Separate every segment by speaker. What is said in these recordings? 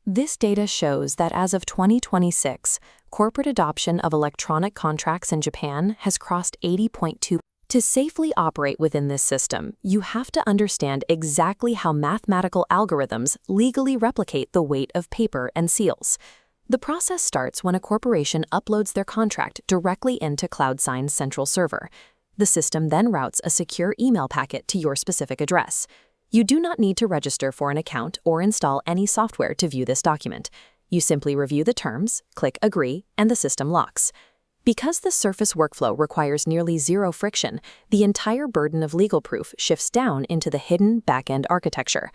Speaker 1: This data shows that as of 2026, corporate adoption of electronic contracts in Japan has crossed 80.2%. To safely operate within this system, you have to understand exactly how mathematical algorithms legally replicate the weight of paper and seals. The process starts when a corporation uploads their contract directly into CloudSign's central server. The system then routes a secure email packet to your specific address. You do not need to register for an account or install any software to view this document. You simply review the terms, click Agree, and the system locks. Because the surface workflow requires nearly zero friction, the entire burden of legal proof shifts down into the hidden back-end architecture.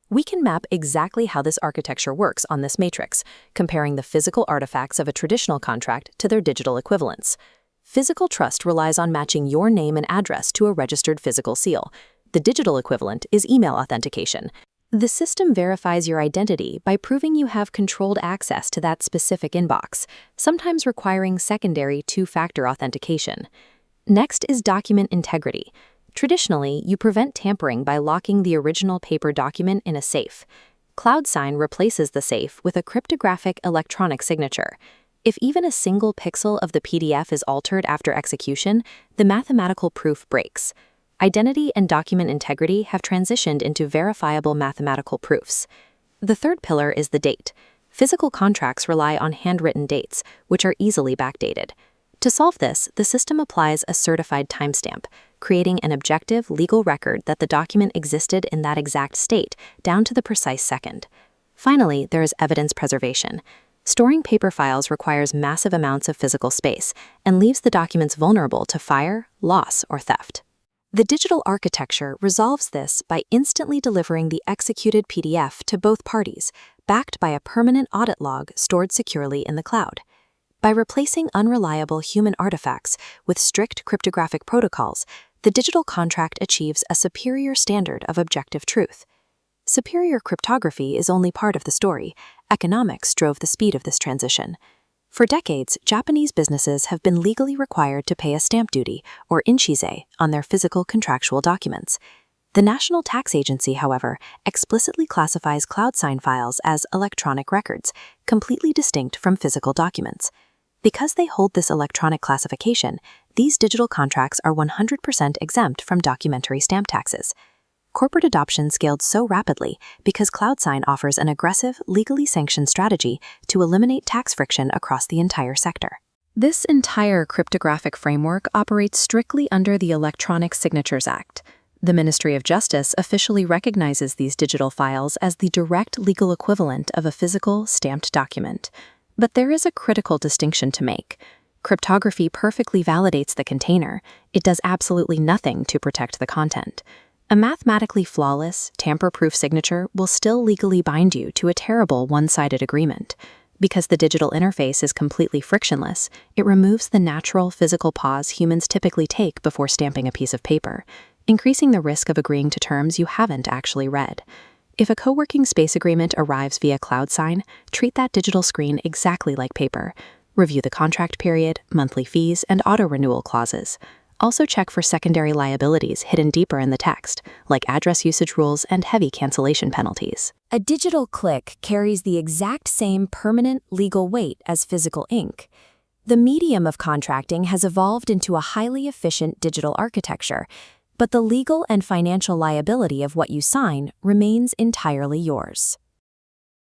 Speaker 1: We can map exactly how this architecture works on this matrix, comparing the physical artifacts of a traditional contract to their digital equivalents. Physical trust relies on matching your name and address to a registered physical seal. The digital equivalent is email authentication. The system verifies your identity by proving you have controlled access to that specific inbox, sometimes requiring secondary two-factor authentication. Next is document integrity. Traditionally, you prevent tampering by locking the original paper document in a safe. CloudSign replaces the safe with a cryptographic electronic signature. If even a single pixel of the PDF is altered after execution, the mathematical proof breaks. Identity and document integrity have transitioned into verifiable mathematical proofs. The third pillar is the date. Physical contracts rely on handwritten dates, which are easily backdated. To solve this, the system applies a certified timestamp, creating an objective legal record that the document existed in that exact state, down to the precise second. Finally, there is evidence preservation. Storing paper files requires massive amounts of physical space and leaves the documents vulnerable to fire, loss, or theft. The digital architecture resolves this by instantly delivering the executed PDF to both parties, backed by a permanent audit log stored securely in the cloud. By replacing unreliable human artifacts with strict cryptographic protocols, the digital contract achieves a superior standard of objective truth. Superior cryptography is only part of the story. Economics drove the speed of this transition. For decades, Japanese businesses have been legally required to pay a stamp duty, or inchise, on their physical contractual documents. The National Tax Agency, however, explicitly classifies CloudSign files as electronic records, completely distinct from physical documents. Because they hold this electronic classification, these digital contracts are 100% exempt from documentary stamp taxes. Corporate adoption scaled so rapidly because CloudSign offers an aggressive, legally sanctioned strategy to eliminate tax friction across the entire sector. This entire cryptographic framework operates strictly under the Electronic Signatures Act. The Ministry of Justice officially recognizes these digital files as the direct legal equivalent of a physical, stamped document. But there is a critical distinction to make. Cryptography perfectly validates the container. It does absolutely nothing to protect the content. A mathematically flawless, tamper-proof signature will still legally bind you to a terrible one-sided agreement. Because the digital interface is completely frictionless, it removes the natural physical pause humans typically take before stamping a piece of paper, increasing the risk of agreeing to terms you haven't actually read. If a co-working space agreement arrives via CloudSign, treat that digital screen exactly like paper. Review the contract period, monthly fees, and auto-renewal clauses. Also check for secondary liabilities hidden deeper in the text, like address usage rules and heavy cancellation penalties.
Speaker 2: A digital click carries the exact same permanent legal weight as physical ink. The medium of contracting has evolved into a highly efficient digital architecture, but the legal and financial liability of what you sign remains entirely yours.